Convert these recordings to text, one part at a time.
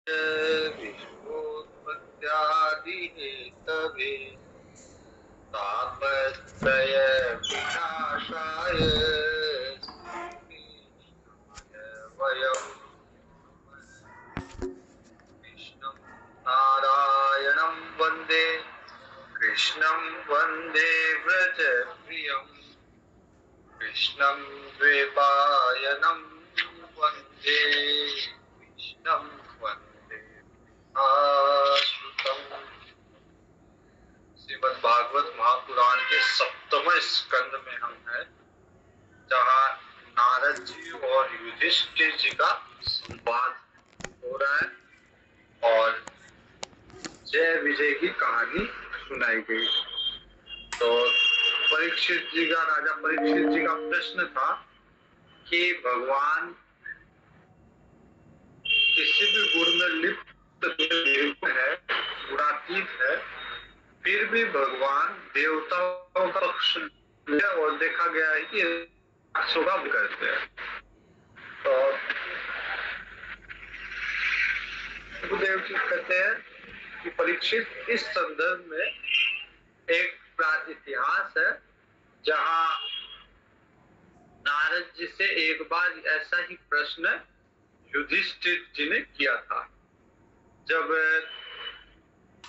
विश्वोत्पत्त्यादिहेतवे तापत्रय विनाशाय श्रीकृष्णाय वयं कृष्णं नारायणं वन्दे कृष्णं वन्दे व्रजप्रियं कृष्णं द्वैपायनं वन्दे कृष्णं वन्दे श्रीमद् भागवत महापुराण के 7वें स्कंद में हम हैं, जहाँ नारद जी और युधिष्ठिर जी का संवाद हो रहा है और जय विजय की कहानी सुनाई गई। तो परीक्षित जी का, राजा परीक्षित जी का प्रश्न था कि भगवान किसी भी गुण में लिप्त है, गुणातीत है, फिर भी भगवान देवताओं का पक्ष और देखा गया है कि शुभ करते हैं। तो सुखदेव जी कहते हैं कि परीक्षित, इस संदर्भ में एक इतिहास है जहाँ नारद जी से एक बार ऐसा ही प्रश्न युधिष्ठिर जी ने किया था। जब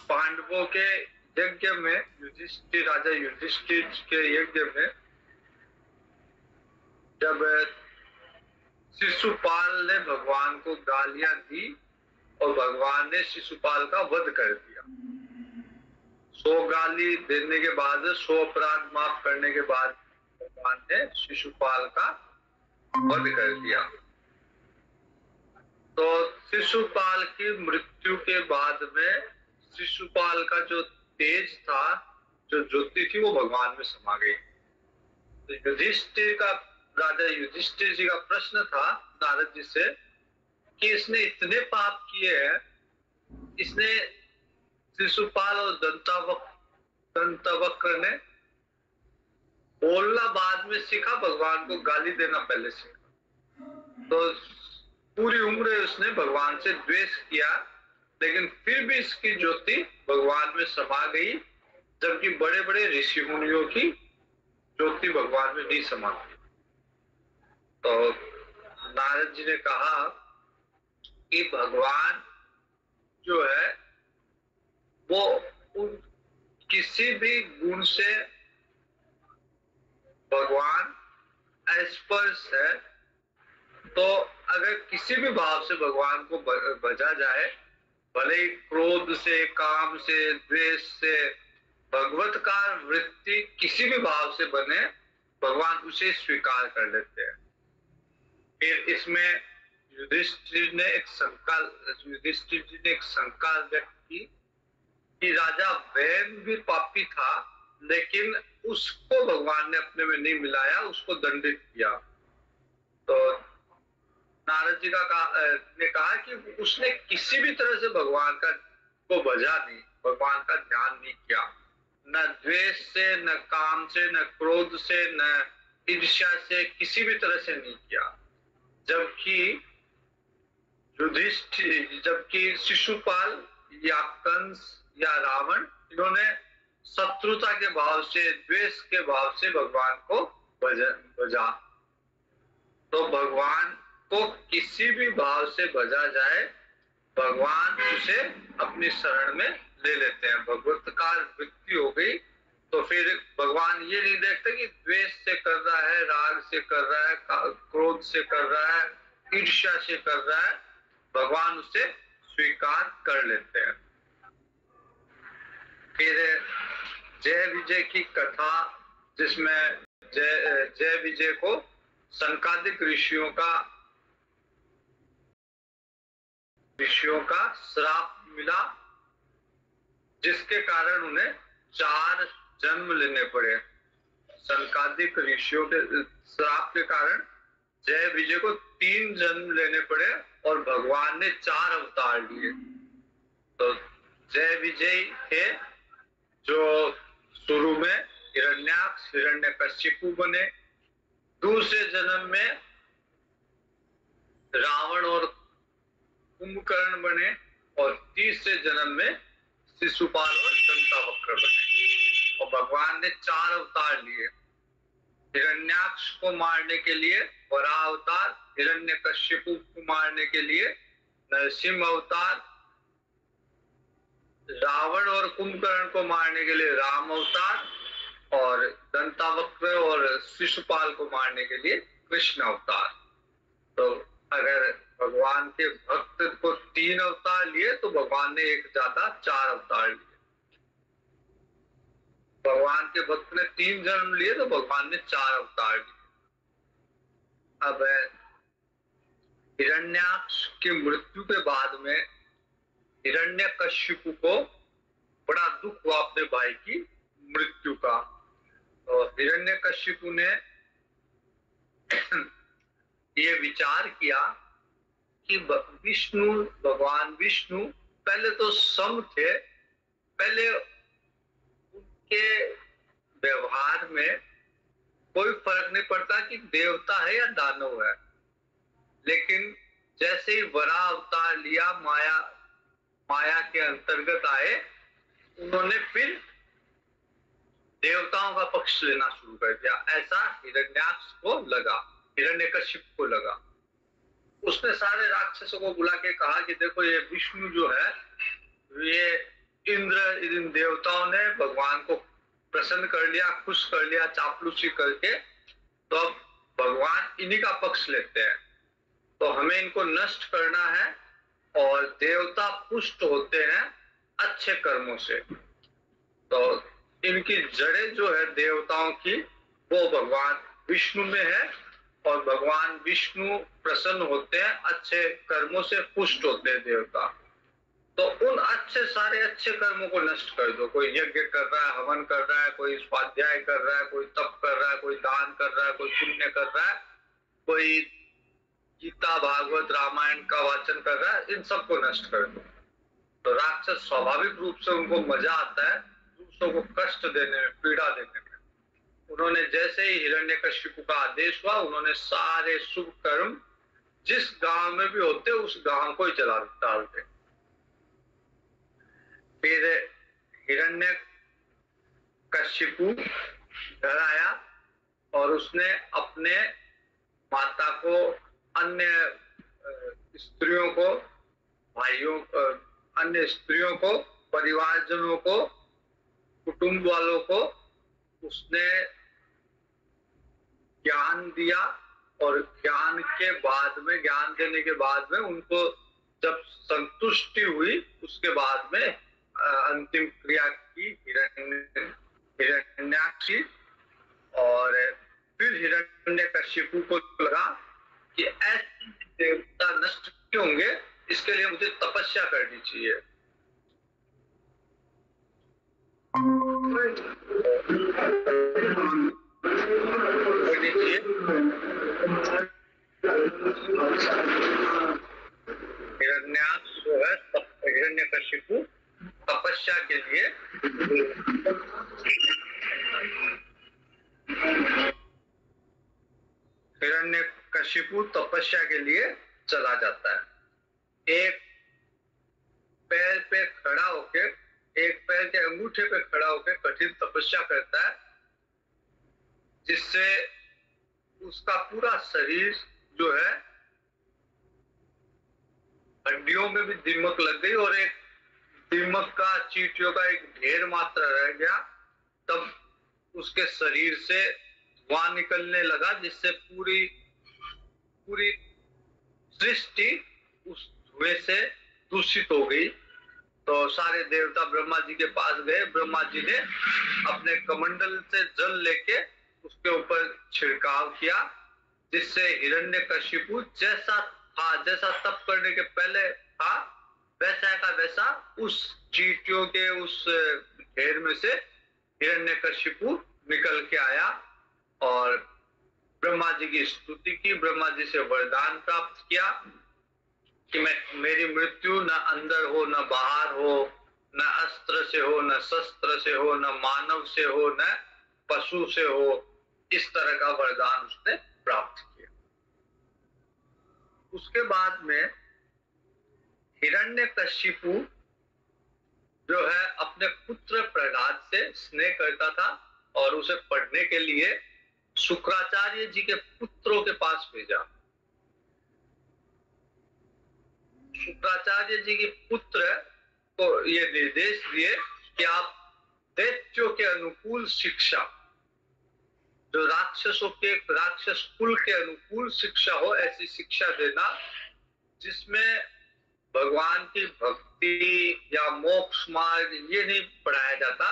पांडवों के यज्ञ में राजा युधिष्ठिर के यज्ञ में जब शिशुपाल ने भगवान को गालियां दी और भगवान ने शिशुपाल का वध कर दिया। 100 गाली देने के बाद, 100 अपराध माफ करने के बाद भगवान ने शिशुपाल का वध कर दिया। तो शिशुपाल की मृत्यु के बाद में शिशुपाल का जो तेज था, जो ज्योति थी, वो भगवान में समा गई। तो राजा युधिष्ठिर जी का प्रश्न था नारद जी से कि इसने इतने पाप किए हैं, इसने शिशुपाल और दंतवक्र ने बोलना बाद में सीखा, भगवान को गाली देना पहले सीखा। तो पूरी उम्र उसने भगवान से द्वेष किया, लेकिन फिर भी इसकी ज्योति भगवान में समा गई, जबकि बड़े बड़े ऋषि मुनियों की ज्योति भगवान में नहीं समा गई। तो नारद जी ने कहा कि भगवान जो है वो किसी भी गुण से भगवान अस्पर्श है। तो अगर किसी भी भाव से भगवान को भजा जाए, भले ही क्रोध से, काम से, द्वेष से, भगवतकार वृत्ति किसी भी भाव से बने, भगवान उसे स्वीकार कर लेते हैं। फिर इसमें युधिष्ठिर जी ने एक शंका व्यक्त की कि राजा वैन भी पापी था, लेकिन उसको भगवान ने अपने में नहीं मिलाया, उसको दंडित किया। तो नारद जी ने कहा कि उसने किसी भी तरह से भगवान को भजा नहीं, भगवान का ध्यान नहीं किया, न द्वेष से, न काम से, न क्रोध से, न ईर्ष्या से, किसी भी तरह से नहीं किया। जबकि शिशुपाल या कंस या रावण, इन्होंने शत्रुता के भाव से, द्वेष के भाव से भगवान को भजा। तो भगवान को किसी भी भाव से भजा जाए, भगवान उसे अपनी शरण में ले लेते हैं। भगवतकार वृत्ति हो गई तो फिर भगवान ये नहीं देखते कि द्वेष से कर रहा है, राग से कर रहा है, क्रोध से कर रहा है, ईर्ष्या से कर रहा है, भगवान उसे स्वीकार कर लेते हैं। फिर जय विजय की कथा, जिसमें जय विजय को संकादिक ऋषियों का श्राप मिला, जिसके कारण उन्हें 4 जन्म लेने पड़े। संकादिक ऋषियों के श्राप के कारण जय विजय को 3 जन्म लेने पड़े और भगवान ने 4 अवतार लिए। तो जय विजय थे जो शुरू में हिरण्याक्ष, हिरण्यकशिपु बने। दूसरे जन्म में रावण और कुंभकर्ण बने और तीसरे जन्म में शिशुपाल और दंतावक्र बने। और भगवान ने 4 अवतार लिए। हिरण्याक्ष को मारने के लिए वराह अवतार, हिरण्यकश्यपु को मारने के लिए नरसिंह अवतार, रावण और कुंभकर्ण को मारने के लिए राम अवतार और दंतावक्र और शिशुपाल को मारने के लिए कृष्ण अवतार। तो अगर भगवान के भक्त को 3 अवतार लिए तो भगवान ने एक ज्यादा 4 अवतार लिए। भगवान के भक्त ने 3 जन्म लिए तो भगवान ने 4 अवतार लिए। अब हिरण्याक्ष की मृत्यु के बाद में हिरण्यकश्यपु को बड़ा दुख हुआ अपने भाई की मृत्यु का। तो हिरण्यकश्यपु ने ये विचार किया कि भगवान विष्णु पहले तो सम थे, पहले उनके व्यवहार में कोई फर्क नहीं पड़ता कि देवता है या दानव है, लेकिन जैसे ही वराह अवतार लिया, माया के अंतर्गत आए, उन्होंने फिर देवताओं का पक्ष लेना शुरू कर दिया। ऐसा हिरण्याक्ष को लगा, हिरण्यकश्यप को लगा। उसने सारे राक्षसों को बुला के कहा कि देखो ये विष्णु जो है, ये इंद्र इन देवताओं ने भगवान को प्रसन्न कर लिया, खुश कर लिया चापलूसी करके, तो अब भगवान इन्हीं का पक्ष लेते हैं। तो हमें इनको नष्ट करना है और देवता पुष्ट होते हैं अच्छे कर्मों से। तो इनकी जड़ें जो है देवताओं की, वो भगवान विष्णु में है और भगवान विष्णु प्रसन्न होते हैं अच्छे कर्मों से, पुष्ट होते हैं देवता। तो उन सारे अच्छे कर्मों को नष्ट कर दो। कोई यज्ञ कर रहा है, हवन कर रहा है, कोई स्वाध्याय कर रहा है, कोई तप कर रहा है, कोई दान कर रहा है, कोई पुण्य कर रहा है, कोई गीता भागवत रामायण का वाचन कर रहा है, इन सबको नष्ट कर दो। तो राक्षस स्वाभाविक रूप से उनको मजा आता है दूसरों को कष्ट देने में, पीड़ा देने में। उन्होंने जैसे ही हिरण्यकश्यपु का आदेश हुआ, उन्होंने सारे शुभ कर्म जिस गांव में भी होते उस गांव को ही जला डालते। फिर हिरण्यकश्यपु घर आया और उसने अपने माता को, अन्य स्त्रियों को, भाइयों, अन्य स्त्रियों को, परिवारजनों को, कुटुंब वालों को उसने ज्ञान दिया। और ज्ञान के बाद में, ज्ञान देने के बाद में उनको जब संतुष्टि हुई, उसके बाद में अंतिम क्रिया की हिरण्याक्षी। और फिर हिरण्यकश्यपु को लगा कि ऐसे देवता नष्ट क्यों होंगे, इसके लिए मुझे तपस्या करनी चाहिए। हिरण्याक्ष जो है, हिरण्यकश्यपु तपस्या के लिए हिरण्यकश्यपु तपस्या के लिए चला जाता है। एक पैर पे खड़ा होके, एक पैर के अंगूठे पे खड़ा होके कठिन तपस्या करता है, जिससे उसका पूरा शरीर जो है, हड्डियों में भी दीमक लग गई और एक दीमक का, चींटियों का एक ढेर मात्रा रह गया। तब उसके शरीर से धुआं निकलने लगा, जिससे पूरी सृष्टि उस धुएं से दूषित हो गई। तो सारे देवता ब्रह्मा जी के पास गए। ब्रह्मा जी ने अपने कमंडल से जल लेके उसके ऊपर छिड़काव किया, जिससे हिरण्यकश्यपु जैसा था, जैसा तप करने के पहले था, वैसा का वैसा उस चींटियों के उस ढेर में से हिरण्यकश्यपु निकल के आया और ब्रह्मा जी की स्तुति की, ब्रह्मा जी से वरदान प्राप्त किया कि मेरी मृत्यु न अंदर हो न बाहर हो, न अस्त्र से हो न शस्त्र से हो, न मानव से हो न पशु से हो। इस तरह का वरदान उसने प्राप्त किया। उसके बाद में हिरण्यकशिपु जो है अपने पुत्र प्रहलाद से स्नेह करता था और उसे पढ़ने के लिए शुक्राचार्य जी के पुत्रों के पास भेजा। शुक्राचार्य जी के पुत्र को ये निर्देश दिए कि आप दैत्यों के अनुकूल शिक्षा, जो राक्षसों के, राक्षस कुल के अनुकूल शिक्षा हो, ऐसी शिक्षा देना जिसमें भगवान की भक्ति या मोक्ष मार्ग ये नहीं पढ़ाया जाता,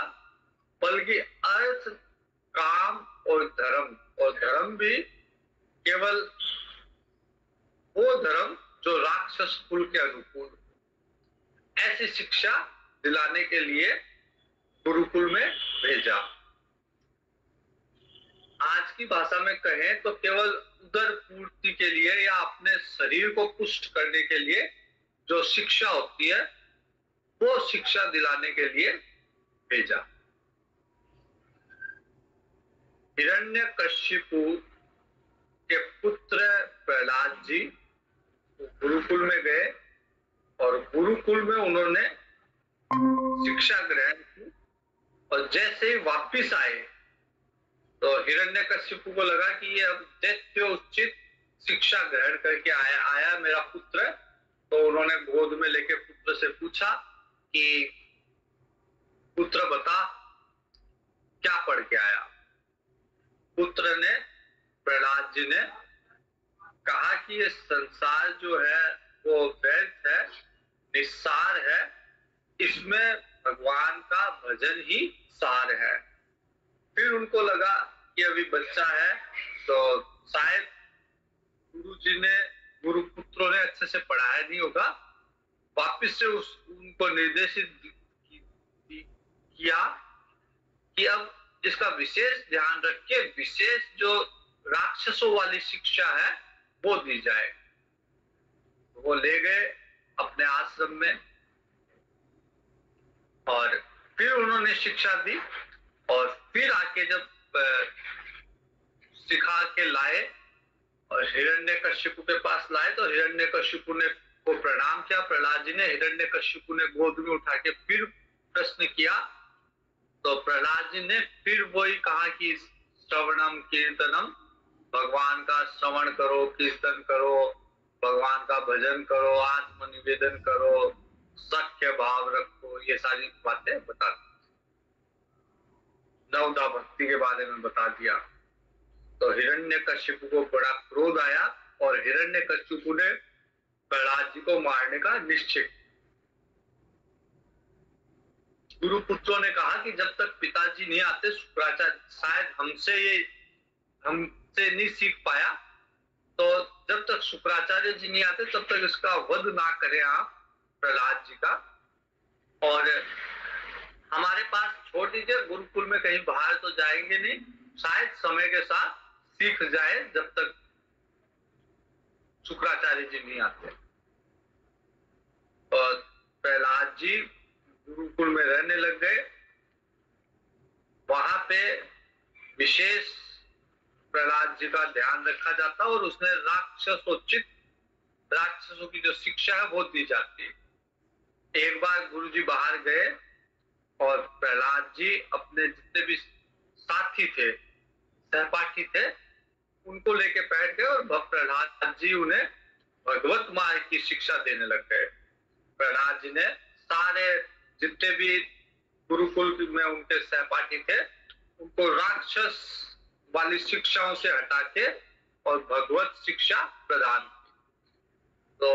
बल्कि अर्थ, काम और धर्म भी केवल वो धर्म जो राक्षस कुल के अनुकूल, ऐसी शिक्षा दिलाने के लिए गुरुकुल में भेजा। आज की भाषा में कहें तो केवल उदर पूर्ति के लिए या अपने शरीर को पुष्ट करने के लिए जो शिक्षा होती है, वो शिक्षा दिलाने के लिए भेजा। हिरण्यकशिपु के पुत्र प्रहलाद जी गुरुकुल में गए और गुरुकुल में उन्होंने शिक्षा ग्रहण की और जैसे ही वापिस आए तो हिरण्यकशिपु को लगा कि ये अब दैत्योचित शिक्षा ग्रहण करके आया मेरा पुत्र। तो उन्होंने गोद में लेके पुत्र से पूछा कि पुत्र बता क्या पढ़ के आया। पुत्र ने, प्रहलाद जी ने कहा कि ये संसार जो है वो व्यर्थ है, निस्सार है, इसमें भगवान का भजन ही सार है। फिर उनको लगा कि अभी बच्चा है तो शायद गुरुजी ने, गुरु पुत्रों ने अच्छे से पढ़ाया नहीं होगा। वापिस से उनको निर्देशित किया कि अब इसका विशेष ध्यान रख के विशेष जो राक्षसों वाली शिक्षा है वो दी जाए। वो ले गए अपने आश्रम में और फिर उन्होंने शिक्षा दी और फिर आके जब सिखा के लाए और हिरण्यकशिपु के पास लाए तो हिरण्यकशिपु ने को प्रणाम किया। प्रहलाद जी ने, हिरण्यकशिपु ने गोद में उठा के फिर प्रश्न किया तो प्रहलाद जी ने फिर वही कहा कि श्रवणम कीर्तनम, भगवान का श्रवण करो, कीर्तन करो, भगवान का भजन करो, आत्मनिवेदन करो, सख्य भाव रखो, ये सारी बातें बता दी। नवदा भक्ति के बारे में बता दिया। तो हिरण्यकशिपु को बड़ा क्रोध आया और हिरण्यकशिपु ने प्रहलाद जी को मारने का निश्चय। गुरु पुत्रों ने कहा कि जब तक पिताजी नहीं आते, शुक्राचार्य शायद हमसे नहीं सीख पाया, तो जब तक शुक्राचार्य जी नहीं आते तब तक इसका वध ना करें आप प्रहलाद जी का, और हमारे पास छोड़ दीजिए, गुरुकुल में कहीं बाहर तो जाएंगे नहीं, शायद समय के साथ सीख जाए जब तक शुक्राचार्य जी नहीं आते। और प्रहलाद जी गुरुकुल में रहने लग गए। वहां पे विशेष प्रहलाद जी का ध्यान रखा जाता और उसने राक्षसोचित, राक्षसों की जो शिक्षा है वो दी जाती। एक बार गुरु जी बाहर गए और प्रहलाद जी अपने जितने भी साथी थे, सहपाठी थे, उनको लेके बैठ गए और प्रहलाद जी उन्हें भगवत मार्ग की शिक्षा देने लग गए। प्रहलाद जी ने सारे जितने भी गुरुकुल में उनके सहपाठी थे उनको राक्षस वाली शिक्षाओं से हटा के और भगवत शिक्षा प्रदान की। तो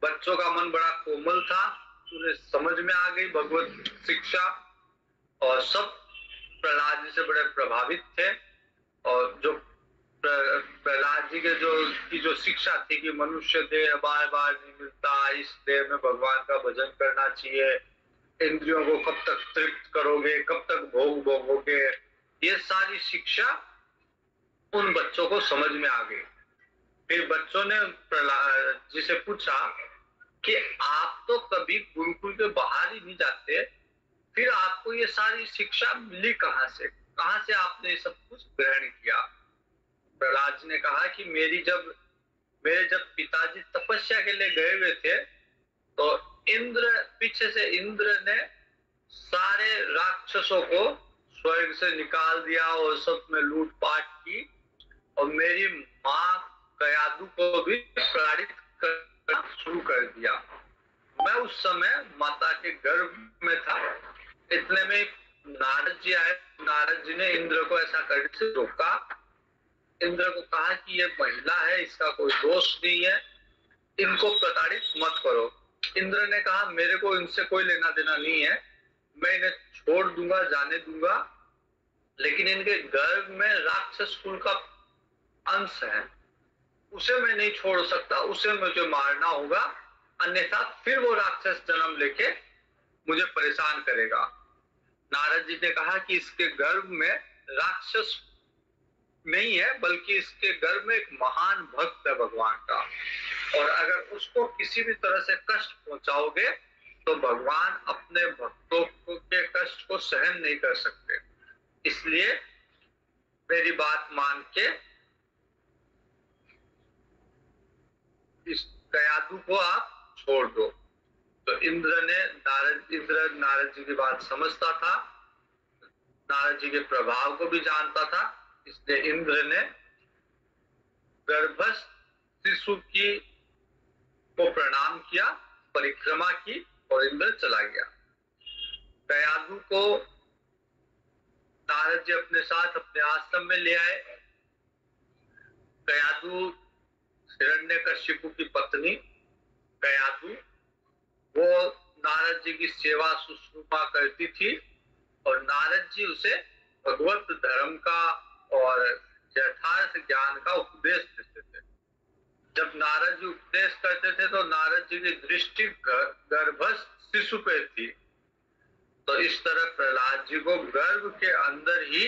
बच्चों का मन बड़ा कोमल था, उन्हें समझ में आ गई भगवत शिक्षा और सब प्रहलाद जी से बड़े प्रभावित थे। और जो प्रहलाद जी के जो शिक्षा थी कि मनुष्य देह बार बार नहीं मिलता, इस देह में भगवान का भजन करना चाहिए, इंद्रियों को कब तक तृप्त करोगे, कब तक भोग भोगोगे, ये सारी शिक्षा उन बच्चों को समझ में आ गई। फिर बच्चों ने प्रहलाद जी से पूछा कि आप तो कभी गुरुकुल के बाहर ही नहीं जाते, फिर आपको ये सारी शिक्षा मिली कहाँ से आपने सब कुछ ग्रहण किया। प्रहलाद जी ने कहा कि मेरे जब पिताजी तपस्या के लिए गए हुए थे तो इंद्र, पीछे से इंद्र ने सारे राक्षसों को स्वर्ग से निकाल दिया और सब में लूटपाट की, और मेरी माँ कयादु को भी प्रताड़ित करना शुरू कर दिया। मैं उस समय माता के गर्भ में था। इतने में नारद जी आए। नारद जी ने इंद्र को ऐसा करने से रोका। इंद्र को कहा कि ये महिला है, इसका कोई दोष नहीं है, इनको प्रताड़ित मत करो। इंद्र ने कहा मेरे को इनसे कोई लेना देना नहीं है, मैं इन्हें छोड़ दूंगा, जाने दूंगा, लेकिन इनके गर्भ में राक्षस कुल का अंश है, उसे मैं नहीं छोड़ सकता, उसे मुझे मारना होगा, अन्यथा फिर वो राक्षस जन्म लेके मुझे परेशान करेगा। नारद जी ने कहा कि इसके गर्भ में राक्षस नहीं है, बल्कि इसके गर्भ में एक महान भक्त है भगवान का, और अगर उसको किसी भी तरह से कष्ट पहुंचाओगे तो भगवान अपने भक्तों के कष्ट को सहन नहीं कर सकते, इसलिए मेरी बात मान के इस कयादु को आप छोड़ दो। तो इंद्र नारद जी की बात समझता था, नारद जी के प्रभाव को भी जानता था, इसलिए इंद्र ने गर्भस्थ शिशु की को प्रणाम किया, परिक्रमा की और इंद्र चला गया। कयादु को नारद जी अपने साथ अपने आश्रम में ले आए। कयादु हिरण्यकशिपु की पत्नी कयादु, वो नारद जी की सेवा शुश्रूषा करती थी, और नारद जी उसे भगवत धर्म का और यथार्थ ज्ञान का उपदेश देते थे। जब नारद जी उपदेश करते थे तो नारद जी की दृष्टि गर्भस्थ शिशु पे थी। तो इस तरह प्रहलाद जी को गर्भ के अंदर ही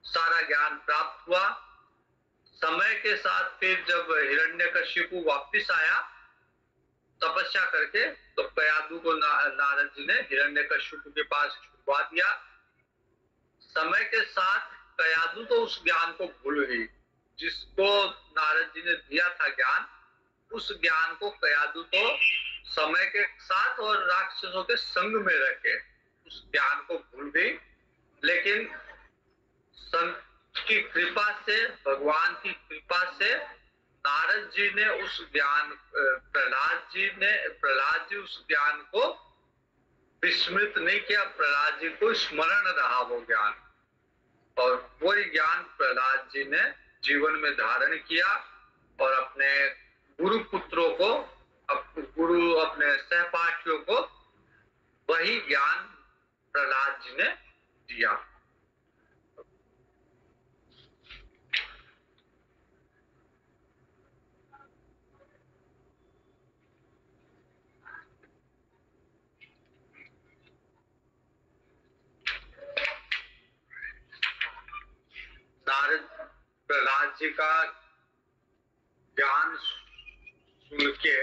सारा ज्ञान प्राप्त हुआ। समय के साथ फिर जब हिरण्यकशिपु वापिस आया तपस्या करके, तो कयादु को नारद जी ने हिरण्यकशिपु के पास छुड़वा दिया। समय के साथ कयादु तो उस ज्ञान को भूल गई, जिसको नारद जी ने दिया था ज्ञान, उस ज्ञान को कयादु तो समय के साथ और राक्षसों के संग में रह के उस ज्ञान को भूल गई। लेकिन संत की कृपा से, भगवान की कृपा से नारद जी ने उस ज्ञान, प्रहलाद जी उस ज्ञान को विस्मृत नहीं किया, प्रहलाद जी को स्मरण रहा वो ज्ञान, और वही ज्ञान प्रहलाद जी ने जीवन में धारण किया और अपने गुरु पुत्रों को, अपने सहपाठियों को वही ज्ञान प्रहलाद जी ने दिया। नारद प्रहलाद जी का ज्ञान सुन के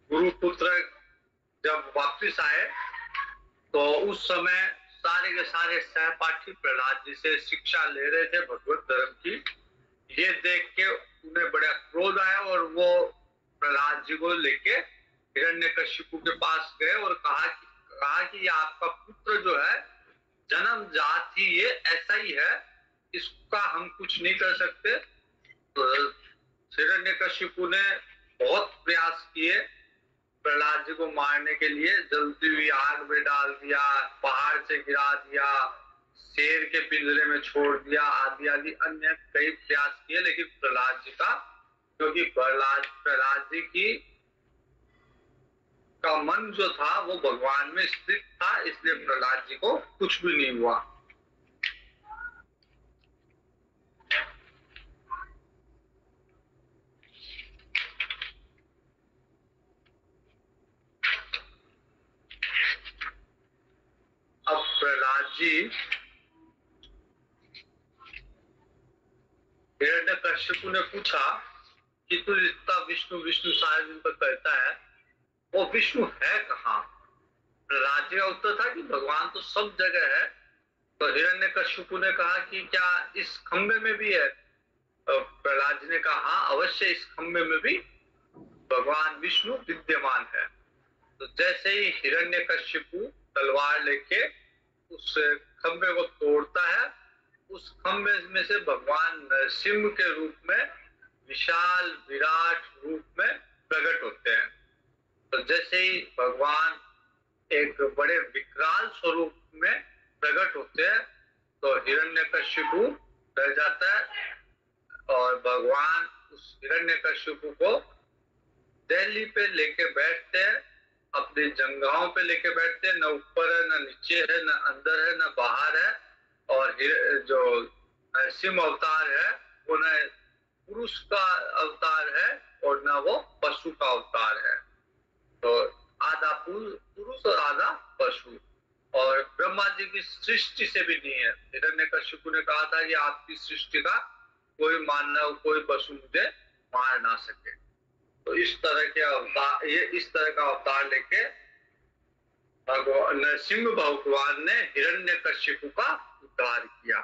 गुरुपुत्र जब वापस आए तो उस समय सारे के सारे सहपाठी प्रहलाद जी से शिक्षा ले रहे थे भगवत धर्म की। ये देख के उन्हें बड़ा क्रोध आया और वो प्रहलाद जी को लेके हिरण्यकशिपु के पास गए और कहा कि ये आपका पुत्र जो है जन्म जाति ये ऐसा ही है, इसका हम कुछ नहीं कर सकते। तो हिरण्यकशिपु ने बहुत प्रयास किए प्रहलाद जी को मारने के लिए, जलती हुई आग में डाल दिया, पहाड़ से गिरा दिया, शेर के पिंजरे में छोड़ दिया, आदि आदि अन्य कई प्रयास किए, लेकिन प्रहलाद जी का, क्योंकि प्रहलाद जी की का मन जो था वो भगवान में स्थित था, इसलिए प्रहलाद जी को कुछ भी नहीं हुआ। अब प्रहलाद जी हिरण्यकशिपु ने पूछा कि तू इतना विष्णु विष्णु सारे दिन तक कहता है, वो विष्णु है कहाँ? प्रहलाद जी का उत्तर था कि भगवान तो सब जगह है। तो हिरण्यकशिपु ने कहा कि क्या इस खंबे में भी है? प्रहलाद जी ने कहा हाँ अवश्य, इस खंबे में भी भगवान विष्णु विद्यमान है। तो जैसे ही हिरण्यकश्यपु तलवार लेके उस खंबे को तोड़ता है, उस खंबे में से भगवान नरसिंह के रूप में विशाल विराट रूप में प्रकट होते हैं। तो जैसे ही भगवान एक बड़े विकराल स्वरूप में प्रकट होते हैं तो हिरण्यकश्यपु डर जाता है और भगवान उस हिरण्यकश्यपु को दिल्ली पे लेके बैठते हैं, अपनी जंघाओं पे लेके बैठते हैं। न ऊपर है, न नीचे है, न अंदर है, न बाहर है। और जो नरसिंह अवतार है वो न पुरुष का अवतार है और न वो पशु का अवतार है। तो आधा पुरुष और आधा पशु, और ब्रह्मा जी की सृष्टि से भी नहीं है। हिरण्यकश्यपु ने कहा था कि आपकी सृष्टि का कोई मानव, कोई पशु मुझे मार ना सके। तो इस तरह के अवतार, ये इस तरह का अवतार लेके भगवान नरसिंह भगवान ने हिरण्यकश्यपु का उद्धार किया।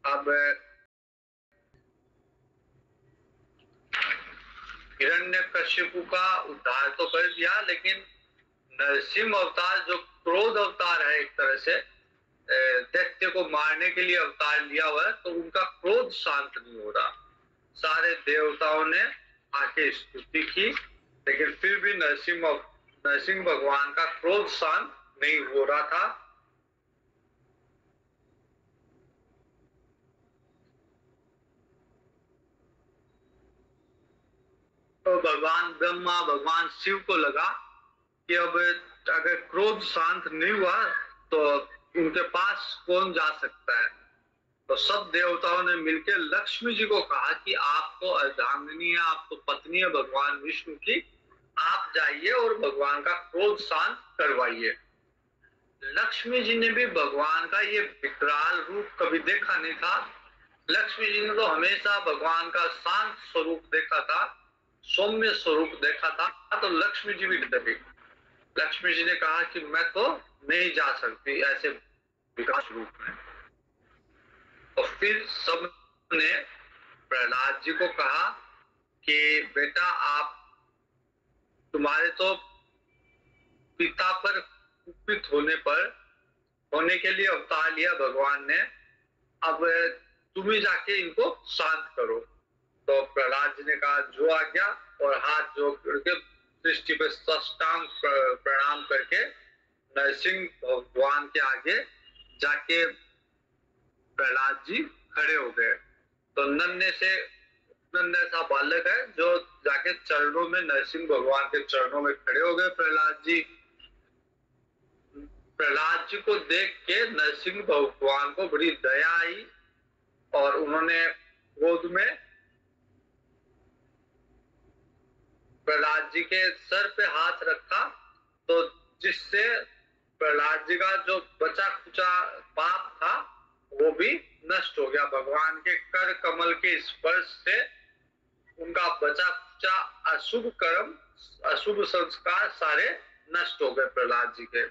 अब हिरण्यकश्यपु का उद्धार तो कर दिया, लेकिन नरसिंह अवतार जो क्रोध अवतार है, एक तरह से दैत्य को मारने के लिए अवतार लिया हुआ है, तो उनका क्रोध शांत नहीं हो रहा। सारे देवताओं ने आके स्तुति की, लेकिन फिर भी नरसिंह भगवान का क्रोध शांत नहीं हो रहा था। तो भगवान ब्रह्मा, भगवान शिव को लगा कि अब अगर क्रोध शांत नहीं हुआ तो उनके पास कौन जा सकता है। तो सब देवताओं ने मिलकर लक्ष्मी जी को कहा कि आपको अर्धांगिनी है, आपको पत्नी है भगवान विष्णु की, आप जाइए और भगवान का क्रोध शांत करवाइए। लक्ष्मी जी ने भी भगवान का ये विकराल रूप कभी देखा नहीं था। लक्ष्मी जी ने तो हमेशा भगवान का शांत स्वरूप देखा था, सौम्य स्वरूप देखा था। तो लक्ष्मी जी भी डरी। लक्ष्मी जी ने कहा कि मैं तो नहीं जा सकती ऐसे विकास रूप में। और फिर सब ने प्रहलाद जी को कहा कि बेटा, आप, तुम्हारे तो पिता पर कुपित होने के लिए अवतार लिया भगवान ने, अब तुम ही जाके इनको शांत करो। तो प्रहलाद जी ने कहा जो आज्ञा, और हाथ जोड़ करके सृष्टि पे साष्टांग प्रणाम करके नरसिंह भगवान के आगे जाके प्रहलाद जी खड़े हो गए। तो नन्हे सा बालक है जो जाके चरणों में, नरसिंह भगवान के चरणों में खड़े हो गए प्रहलाद जी। प्रहलाद जी को देख के नरसिंह भगवान को बड़ी दया आई और उन्होंने गोद में प्रहलाद जी के सर पे हाथ रखा, तो जिससे प्रहलाद जी का जो बचा खुचा पाप था वो भी नष्ट हो गया। भगवान के कर कमल के स्पर्श से उनका बचा खुचा अशुभ कर्म, अशुभ संस्कार सारे नष्ट हो गए प्रहलाद जी के,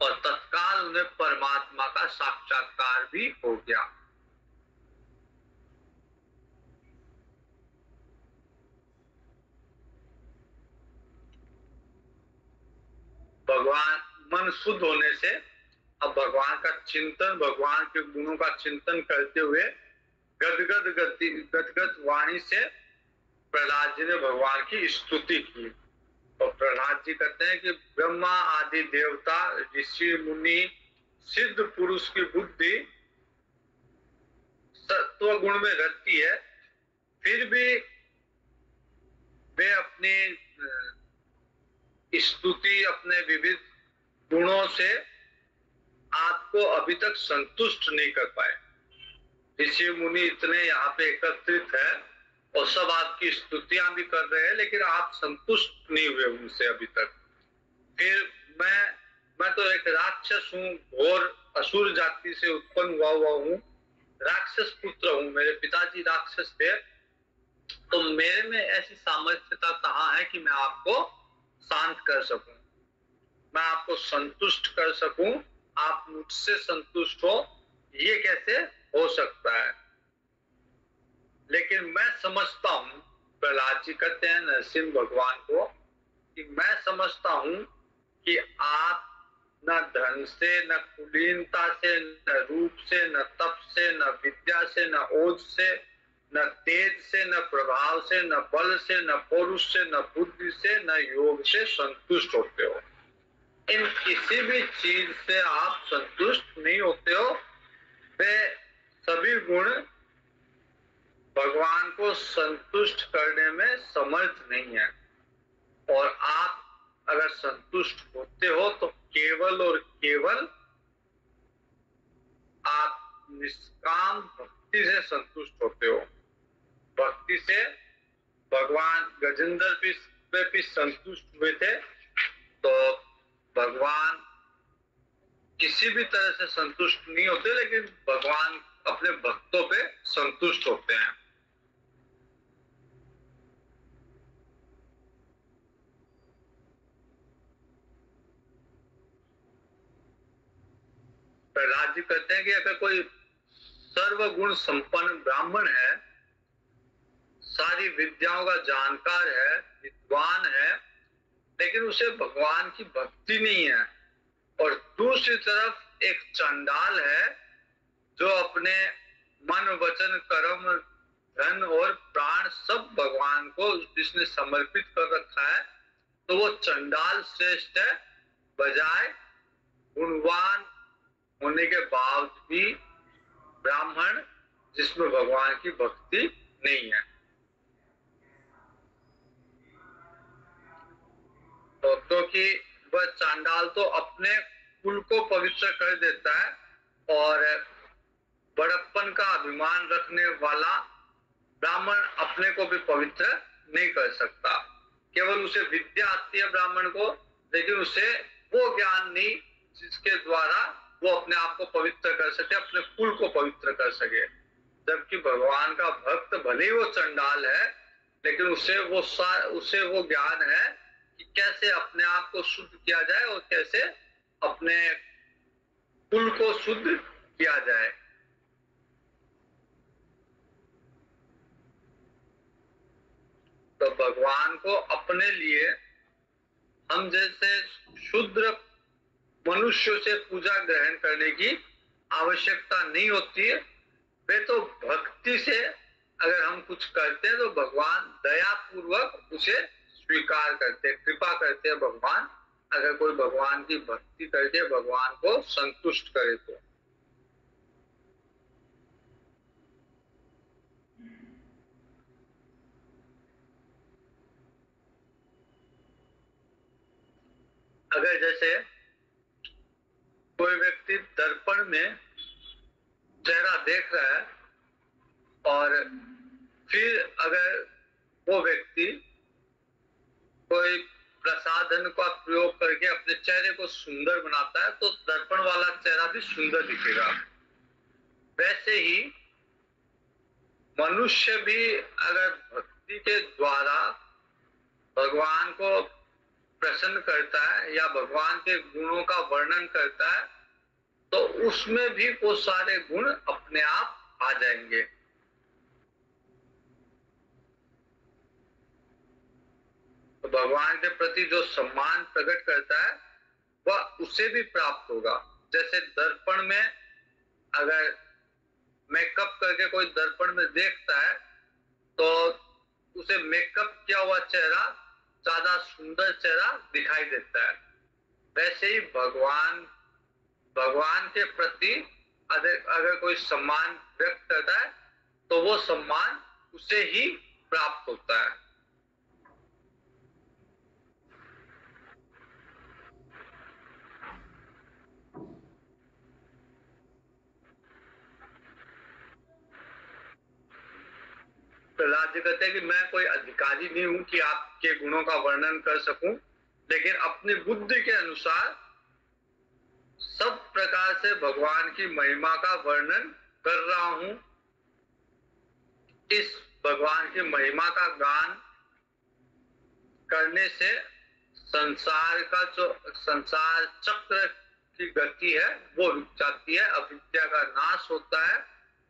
और तत्काल उन्हें परमात्मा का साक्षात्कार भी हो गया। भगवान मन शुद्ध होने से अब भगवान का चिंतन, भगवान के गुणों का चिंतन करते हुए गदगद वाणी से प्रहलाद जी ने भगवान की स्तुति की। और प्रहलाद जी कहते हैं कि ब्रह्मा आदि देवता, ऋषि मुनि, सिद्ध पुरुष की बुद्धि सत्व गुण में रहती है, फिर भी वे अपनी स्तुति, अपने विविध गुणों से आपको अभी तक संतुष्ट नहीं कर पाए। ऋषि मुनि इतने यहाँ पे एकत्रित है और सब आपकी स्तुतियां भी कर रहे हैं, लेकिन आप संतुष्ट नहीं हुए उनसे अभी तक। फिर मैं तो एक राक्षस हूँ, घोर असुर जाति से उत्पन्न हुआ हूँ, राक्षस पुत्र हूँ, मेरे पिताजी राक्षस थे, तो मेरे में ऐसी सामर्थ्यता कहाँ है कि मैं आपको शांत कर सकूं, मैं आपको संतुष्ट कर सकूं, आप मुझसे संतुष्ट हो, ये कैसे हो सकता है। लेकिन मैं समझता हूं, प्रहलाद जी कहते हैं नरसिंह भगवान को कि मैं समझता हूं कि आप न धन से, न कुलीनता से, न रूप से, न तप से, न विद्या से, न ओज से, न तेज से, न प्रभाव से, न बल से, न पौरुष से, न बुद्धि से, न योग से संतुष्ट होते हो। इन किसी भी चीज से आप संतुष्ट नहीं होते हो। वे सभी गुण भगवान को संतुष्ट करने में समर्थ नहीं है। और आप अगर संतुष्ट होते हो तो केवल और केवल आप निष्काम भक्ति से संतुष्ट होते हो। भक्ति से भगवान गजेंद्र भी संतुष्ट हुए थे। तो भगवान किसी भी तरह से संतुष्ट नहीं होते, लेकिन भगवान अपने भक्तों पे संतुष्ट होते हैं। प्रहलाद जी कहते हैं कि अगर कोई सर्वगुण संपन्न ब्राह्मण है, सारी विद्याओं का जानकार है, विद्वान है, लेकिन उसे भगवान की भक्ति नहीं है, और दूसरी तरफ एक चंडाल है जो अपने मन वचन कर्म धन और प्राण सब भगवान को जिसने समर्पित कर रखा है, तो वो चंडाल श्रेष्ठ है बजाय गुणवान होने के बावजूद भी ब्राह्मण जिसमें भगवान की भक्ति नहीं है। तो क्योंकि वह चांडाल तो अपने कुल को पवित्र कर देता है और बड़प्पन का अभिमान रखने वाला ब्राह्मण अपने को भी पवित्र नहीं कर सकता। केवल उसे विद्या आती है ब्राह्मण को, लेकिन उसे वो ज्ञान नहीं जिसके द्वारा वो अपने आप को पवित्र कर सके, अपने कुल को पवित्र कर सके। जबकि भगवान का भक्त भले ही वो चंडाल है, लेकिन उसे वो ज्ञान है कि कैसे अपने आप को शुद्ध किया जाए और कैसे अपने कुल को शुद्ध किया जाए। तो भगवान को अपने लिए हम जैसे शूद्र मनुष्य से पूजा ग्रहण करने की आवश्यकता नहीं होती है। वे तो भक्ति से अगर हम कुछ करते हैं तो भगवान दया पूर्वक उसे स्वीकार करते हैं, कृपा करते हैं भगवान, अगर कोई भगवान की भक्ति करके भगवान को संतुष्ट करे तो। अगर जैसे कोई व्यक्ति दर्पण में चेहरा देख रहा है और फिर अगर वो व्यक्ति कोई प्रसाधन का प्रयोग करके अपने चेहरे को सुंदर बनाता है तो दर्पण वाला चेहरा भी सुंदर दिखेगा। वैसे ही मनुष्य भी अगर भक्ति के द्वारा भगवान को प्रसन्न करता है या भगवान के गुणों का वर्णन करता है तो उसमें भी वो सारे गुण अपने आप आ जाएंगे। तो भगवान के प्रति जो सम्मान प्रकट करता है वह उसे भी प्राप्त होगा। जैसे दर्पण में अगर मेकअप करके कोई दर्पण में देखता है तो उसे मेकअप किया हुआ चेहरा ज्यादा सुंदर चेहरा दिखाई देता है। वैसे ही भगवान के प्रति अगर कोई सम्मान व्यक्त करता है तो वो सम्मान उसे ही प्राप्त होता है। प्रहलाद जी कहते हैं कि मैं कोई अधिकारी नहीं हूं कि आपके गुणों का वर्णन कर सकूं, लेकिन अपनी बुद्धि के अनुसार सब प्रकार से भगवान की महिमा का वर्णन कर रहा हूं। इस भगवान की महिमा का गान करने से संसार का जो संसार चक्र की गति है वो रुक जाती है, अविद्या का नाश होता है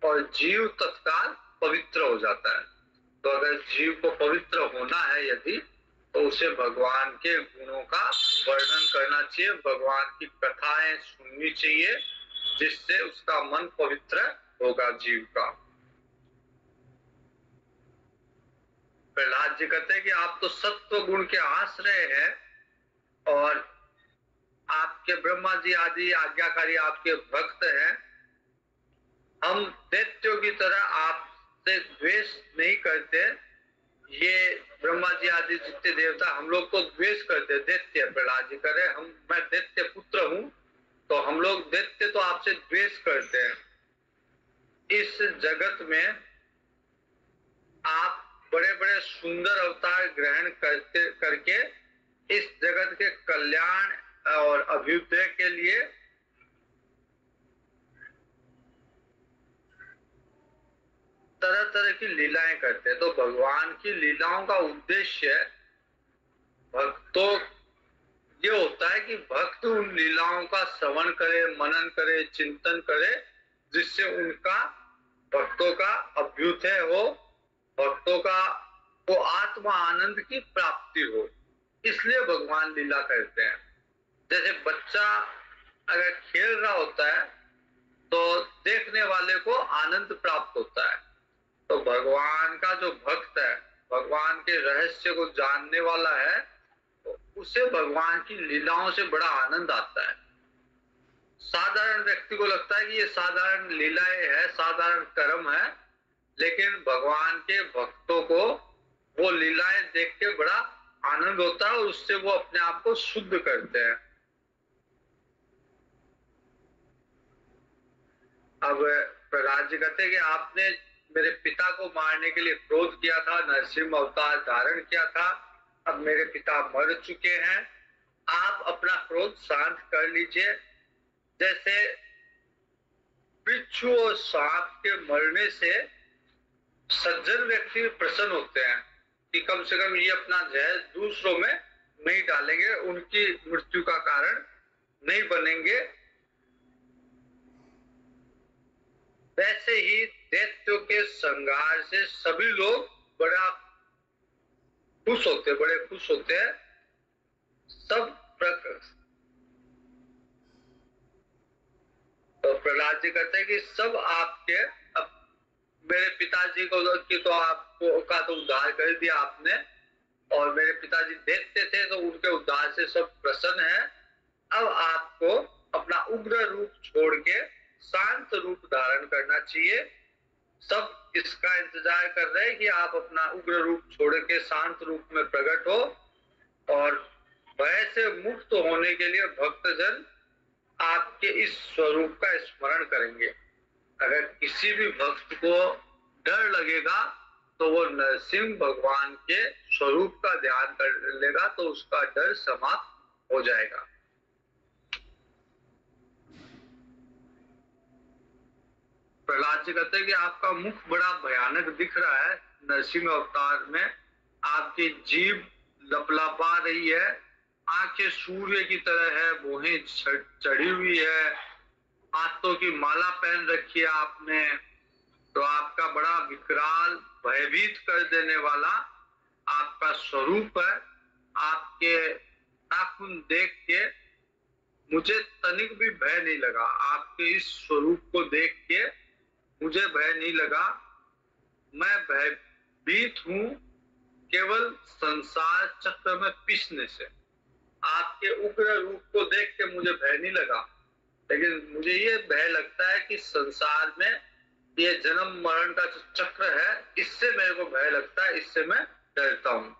और जीव तत्काल पवित्र हो जाता है। तो अगर जीव को पवित्र होना है यदि, तो उसे भगवान के गुणों का वर्णन करना चाहिए, भगवान की कथाएं सुननी चाहिए, जिससे उसका मन पवित्र होगा जीव का। प्रहलाद जी कहते हैं कि आप तो सत्व गुण के आश्रय हैं और आपके ब्रह्मा जी आदि आज्ञाकारी आपके भक्त हैं। हम दैत्यों की तरह आपसे द्वेष नहीं करते। ये ब्रह्मा जी आदि जितने देवता हम लोग को द्वेष करते, दैत्य प्रहलाद जी करे मैं दैत्य पुत्र हूँ, तो हम लोग दैत्य तो आपसे द्वेष करते हैं। इस जगत में आप बड़े बड़े सुंदर अवतार ग्रहण करके इस जगत के कल्याण और अभ्युदय के लिए तरह तरह की लीलाएं करते हैं। तो भगवान की लीलाओं का उद्देश्य भक्तों ये होता है कि भक्त उन लीलाओं का श्रवण करे, मनन करे, चिंतन करे, जिससे उनका भक्तों का अभ्युदय हो, भक्तों का वो आत्मा आनंद की प्राप्ति हो। इसलिए भगवान लीला करते हैं। जैसे बच्चा अगर खेल रहा होता है तो देखने वाले को आनंद प्राप्त होता है। तो भगवान का जो भक्त है, भगवान के रहस्य को जानने वाला है, तो उसे भगवान की लीलाओं से बड़ा आनंद आता है। साधारण व्यक्ति को लगता है कि ये साधारण लीलाएं है, साधारण कर्म है, लेकिन भगवान के भक्तों को वो लीलाएं देख के बड़ा आनंद होता है और उससे वो अपने आप को शुद्ध करते हैं। अब प्रहलाद जी कहते हैं कि आपने मेरे पिता को मारने के लिए क्रोध किया था, नरसिंह अवतार धारण किया था, अब मेरे पिता मर चुके हैं, आप अपना क्रोध शांत कर लीजिए। जैसे बिच्छू और सांप के मरने से सज्जन व्यक्ति प्रसन्न होते हैं कि कम से कम ये अपना जहर दूसरों में नहीं डालेंगे, उनकी मृत्यु का कारण नहीं बनेंगे। वैसे ही दैत्यों के संहार से सभी लोग बड़ा खुश होते, बड़े खुश होते हैं। सब तो प्रहलाद जी कहते हैं कि सब आपके, अब मेरे पिताजी को की तो आपको का तो उद्धार कर दिया आपने, और मेरे पिताजी दैत्य थे तो उनके उद्धार से सब प्रसन्न है। अब आपको अपना उग्र रूप छोड़ के शांत रूप धारण करना चाहिए। सब इसका इंतजार कर रहे हैं कि आप अपना उग्र रूप छोड़ के शांत रूप में प्रकट हो, और भय से मुक्त होने के लिए भक्तजन आपके इस स्वरूप का स्मरण करेंगे। अगर किसी भी भक्त को डर लगेगा तो वो नरसिंह भगवान के स्वरूप का ध्यान कर लेगा तो उसका डर समाप्त हो जाएगा। प्रहलाद जी कहते हैं कि आपका मुख बड़ा भयानक दिख रहा है नरसिंह अवतार में, आपकी जीभ लपलपा रही है, आंखें सूर्य की तरह है, भौहें चढ़ी हुई है, हाथों की माला पहन रखी है आपने, तो आपका बड़ा विकराल भयभीत कर देने वाला आपका स्वरूप है। आपके नाखून देख के मुझे तनिक भी भय नहीं लगा, आपके इस स्वरूप को देख के मुझे भय नहीं लगा। मैं भयभीत हूँ केवल संसार चक्र में पिसने से। आपके उग्र रूप को देख के मुझे भय नहीं लगा, लेकिन मुझे ये भय लगता है कि संसार में ये जन्म मरण का जो चक्र है, इससे मेरे को भय लगता है, इससे मैं डरता हूँ।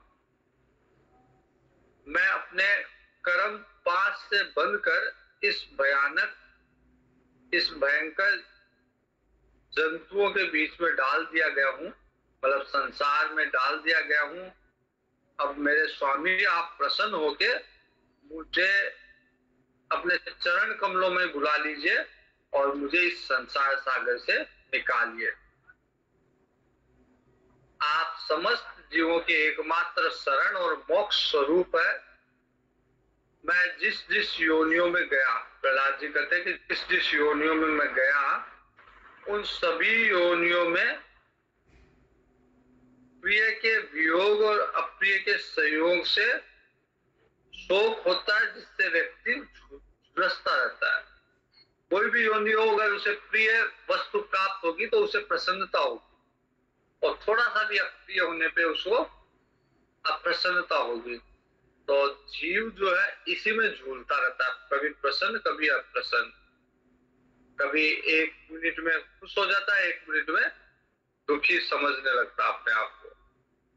मैं अपने कर्म पास से बंद कर इस भयंकर जंतुओं के बीच में डाल दिया गया हूँ, मतलब संसार में डाल दिया गया हूँ। अब मेरे स्वामी आप प्रसन्न होके मुझे अपने चरण कमलों में बुला लीजिए और मुझे इस संसार सागर से निकालिए। आप समस्त जीवों के एकमात्र शरण और मोक्ष स्वरूप है। मैं जिस जिस योनियों में गया, प्रहलाद जी कहते हैं कि जिस जिस योनियों में मैं गया, उन सभी योनियों में प्रिय के वियोग और अप्रिय के संयोग से शोक होता है, जिससे व्यक्ति झुलसता रहता है। कोई भी योनि हो, अगर उसे प्रिय वस्तु प्राप्त होगी तो उसे प्रसन्नता होगी, और थोड़ा सा भी अप्रिय होने पे उसको अप्रसन्नता होगी। तो जीव जो है इसी में झूलता रहता है, कभी प्रसन्न कभी अप्रसन्न, कभी 1 मिनट में खुश हो जाता है, 1 मिनट में दुखी समझने लगता है अपने आप को।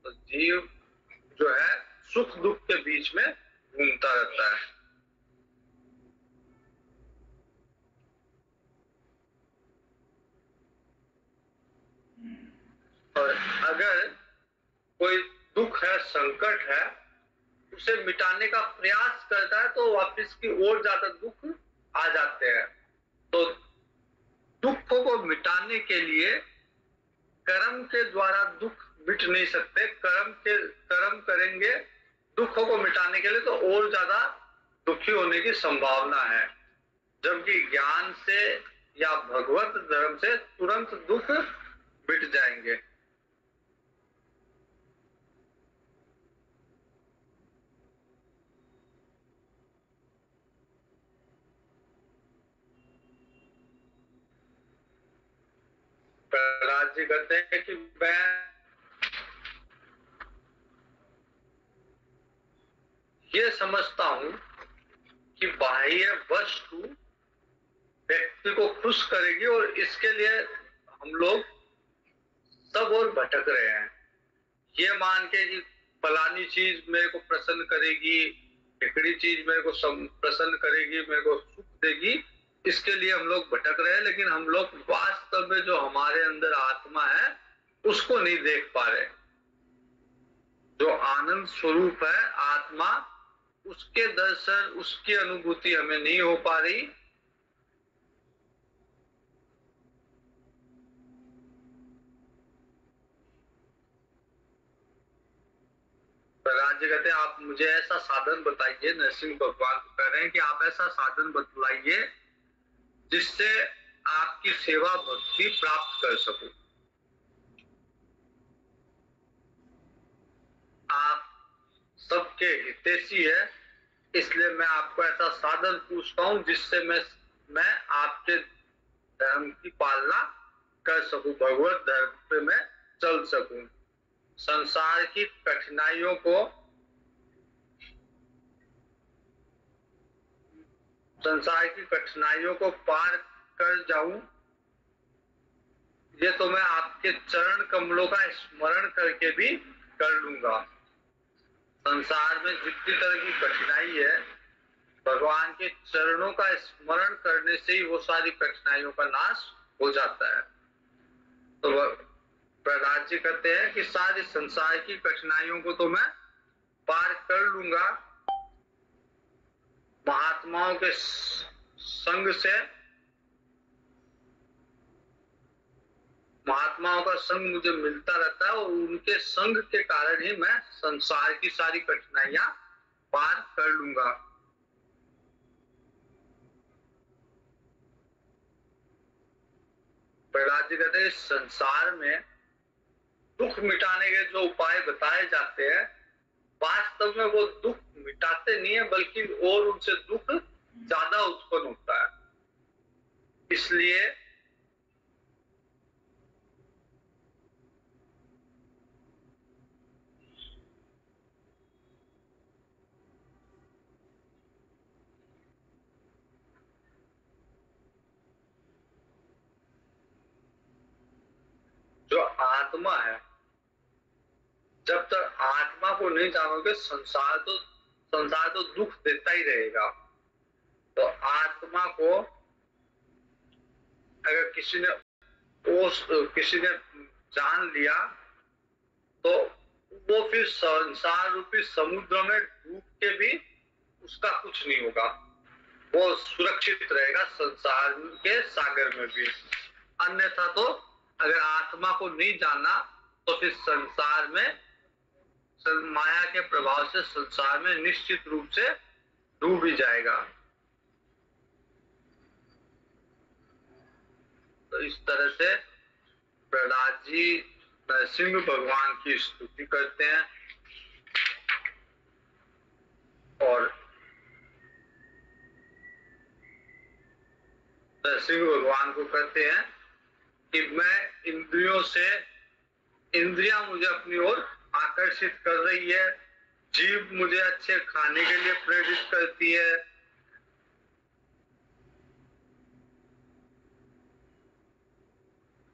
तो जीव जो है सुख दुख के बीच में घूमता रहता है। और अगर कोई दुख है, संकट है, उसे मिटाने का प्रयास करता है तो वापस की ओर ज्यादा दुख आ जाते हैं। तो दुखों को मिटाने के लिए कर्म के द्वारा दुख मिट नहीं सकते। कर्म करेंगे दुखों को मिटाने के लिए तो और ज्यादा दुखी होने की संभावना है, जबकि ज्ञान से या भगवत धर्म से तुरंत दुख मिट जाएंगे। प्रहलाद जी कहते हैं कि मैं ये समझता हूं कि बाह्य वस्तु व्यक्ति को खुश करेगी, और इसके लिए हम लोग सब और भटक रहे हैं। ये मान के कि फलानी चीज मेरे को प्रसन्न करेगी, टिकड़ी चीज मेरे को प्रसन्न करेगी, मेरे को सुख देगी, इसके लिए हम लोग भटक रहे हैं। लेकिन हम लोग वास्तव में जो हमारे अंदर आत्मा है उसको नहीं देख पा रहे। जो आनंद स्वरूप है आत्मा, उसके दर्शन, उसकी अनुभूति हमें नहीं हो पा रही। राज्य कहते हैं आप मुझे ऐसा साधन बताइए, नरसिंह भगवान को कह रहे हैं कि आप ऐसा साधन बतलाइए जिससे आपकी सेवा भक्ति प्राप्त कर सकूं। आप सबके हितैषी है, इसलिए मैं आपको ऐसा साधन पूछता हूं जिससे मैं आपके धर्म की पालना कर सकूं, भगवत धर्म पे मैं चल सकूं। संसार की कठिनाइयों को पार कर जाऊं, ये तो मैं आपके चरण कमलों का स्मरण करके भी कर लूंगा। संसार में जितनी तरह की कठिनाई है, भगवान के चरणों का स्मरण करने से ही वो सारी कठिनाइयों का नाश हो जाता है। तो प्रहलाद जी कहते हैं कि सारी संसार की कठिनाइयों को तो मैं पार कर लूंगा महात्माओं के संग से। महात्माओं का संग मुझे मिलता रहता है, और उनके संग के कारण ही मैं संसार की सारी कठिनाइयां पार कर लूंगा। प्रहलाद जी कहते हैं संसार में दुख मिटाने के जो उपाय बताए जाते हैं, वास्तव में वो दुख मिटाते नहीं है, बल्कि और उनसे दुख ज्यादा उत्पन्न होता है। इसलिए जो आत्मा है, जब तक आत्मा को नहीं जानोगे संसार तो दुख देता ही रहेगा। तो आत्मा को अगर किसी ने जान लिया तो वो फिर संसार रूपी समुद्र में डूब के भी उसका कुछ नहीं होगा, वो सुरक्षित रहेगा संसार के सागर में भी। अन्यथा तो अगर आत्मा को नहीं जाना तो फिर संसार में माया के प्रभाव से संसार में निश्चित रूप से डूब ही जाएगा। तो इस तरह से प्रहलाद जी नरसिंह भगवान की स्तुति करते हैं और नरसिंह भगवान को कहते हैं कि मैं इंद्रियां मुझे अपनी ओर आकर्षित कर रही है, जीभ मुझे अच्छे खाने के लिए प्रेरित करती है,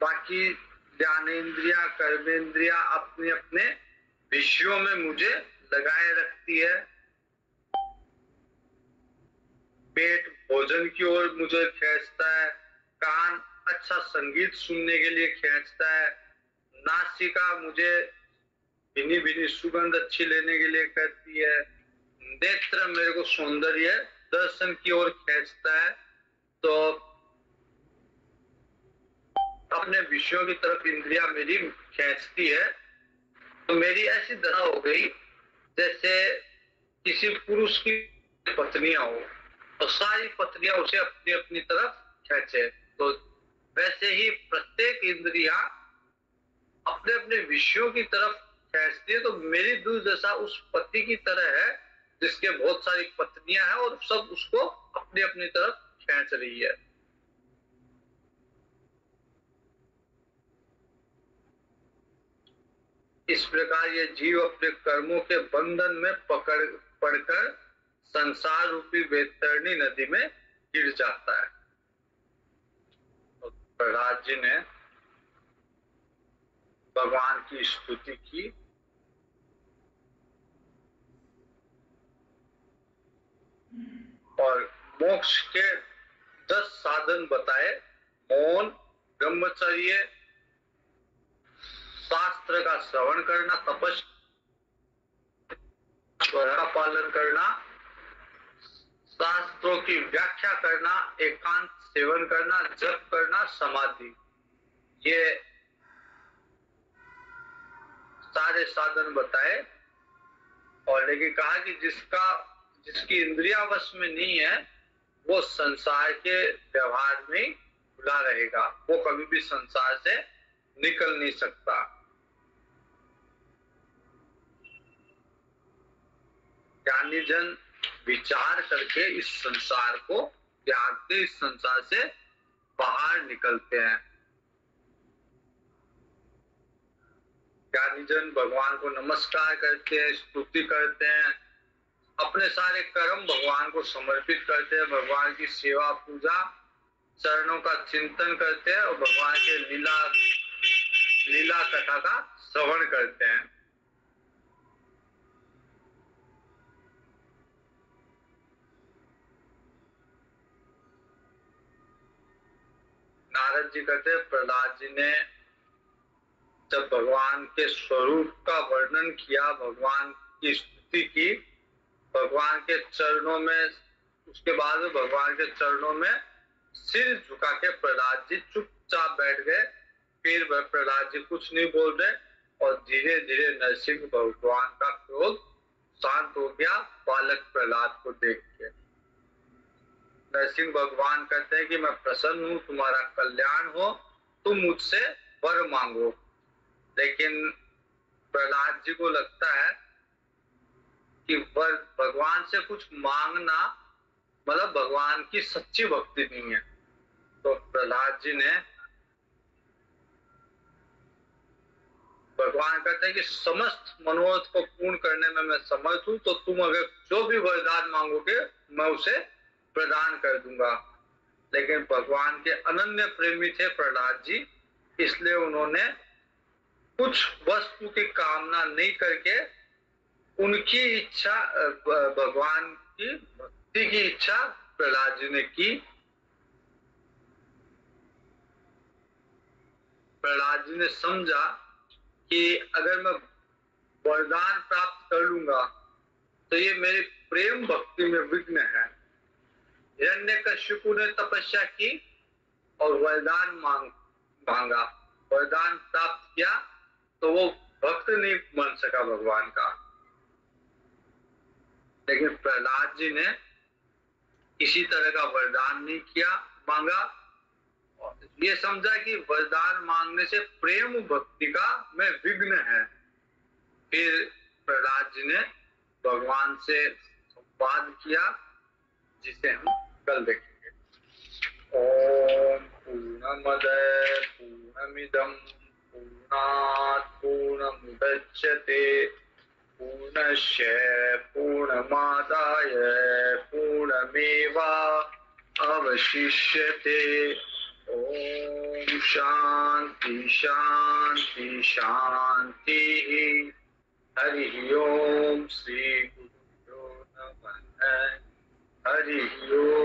बाकी ज्ञानेन्द्रिया कर्मेंद्रिया अपने अपने विषयों में मुझे लगाए रखती है, पेट भोजन की ओर मुझे खींचता है, कान अच्छा संगीत सुनने के लिए खींचता है, नासिका मुझे भिनी भिनी सुगंध अच्छी लेने के लिए कहती है, नेत्र मेरे को सौंदर्य दर्शन की ओर खींचता है। तो अपने विषयों की तरफ इंद्रिया मेरी खींचती है। तो मेरी ऐसी दशा हो गई जैसे किसी पुरुष की पत्नियां हो और सारी पत्नियां उसे अपनी अपनी तरफ खींचे, तो वैसे ही प्रत्येक इंद्रिया अपने अपने विषयों की तरफ खींचती है। तो मेरी दुर्दशा उस पति की तरह है जिसके बहुत सारी पत्नियां हैं और सब उसको अपनी अपनी तरफ खींच रही है। इस प्रकार ये जीव अपने कर्मों के बंधन में पड़कर संसार रूपी वैतरणी नदी में गिर जाता है। प्रहलाद जी ने भगवान की स्तुति की और मोक्ष के 10 साधन बताए, मौन, ब्रह्मचर्य, शास्त्र का श्रवण करना, तपस्या का पालन करना, शास्त्रों की व्याख्या करना, एकांत सेवन करना, जप करना, समाधि, ये सारे साधन बताए। और लेकिन कहा कि जिसकी इंद्रिया वश में नहीं है वो संसार के व्यवहार में खुला रहेगा, वो कभी भी संसार से निकल नहीं सकता। ज्ञानी जन विचार करके इस संसार को त्याग के इस संसार से बाहर निकलते हैं। ज्ञानी जन भगवान को नमस्कार करते हैं, स्तुति करते हैं, अपने सारे कर्म भगवान को समर्पित करते हैं, भगवान की सेवा पूजा चरणों का चिंतन करते हैं और भगवान के लीला कथा का श्रवण करते हैं। नारद जी कहते हैं प्रहलाद जी ने जब भगवान के स्वरूप का वर्णन किया, भगवान की स्तुति की, भगवान के चरणों में, उसके बाद भगवान के चरणों में सिर झुका के प्रहलाद जी चुपचाप बैठ गए। फिर प्रहलाद जी कुछ नहीं बोल रहे और धीरे धीरे नरसिंह भगवान का क्रोध शांत हो गया बालक प्रहलाद को देख के। नरसिंह भगवान कहते हैं कि मैं प्रसन्न हूं, तुम्हारा कल्याण हो, तुम मुझसे वर मांगो। लेकिन प्रहलाद जी को लगता है कि वर भगवान से कुछ मांगना मतलब भगवान की सच्ची भक्ति नहीं है। तो प्रहलाद जी ने, भगवान कहते हैं कि समस्त मनोरथ को पूर्ण करने में मैं समर्थ हूं, तो तुम अगर जो भी वरदान मांगोगे मैं उसे प्रदान कर दूंगा। लेकिन भगवान के अनन्य प्रेमी थे प्रहलाद जी, इसलिए उन्होंने कुछ वस्तु की कामना नहीं करके उनकी इच्छा, भगवान की भक्ति की इच्छा प्रहलाद जी ने की। प्रहलाद जी ने समझा कि अगर मैं वरदान प्राप्त कर लूंगा तो ये मेरी प्रेम भक्ति में विघ्न है। हिरण्यकशिपु ने तपस्या की और वरदान मांगा, वरदान प्राप्त किया तो वो भक्त नहीं बन सका भगवान का। लेकिन प्रहलाद जी ने किसी तरह का वरदान नहीं किया, मांगा ये समझा कि वरदान मांगने से प्रेम भक्ति का में विघ्न है। फिर प्रहलाद जी ने भगवान से संवाद किया, जिसे हम कल देखेंगे। ओम पूर्णमद पूर्णमिदं पूर्णात् पूर्णमुदच्यते पूर्णस्य पूर्णमादाय पूर्णमेवा अवशिष्यते। ओम शांति शांति शांति। हरि ओम श्री गुरुभ्यो नमः। हरि ओम।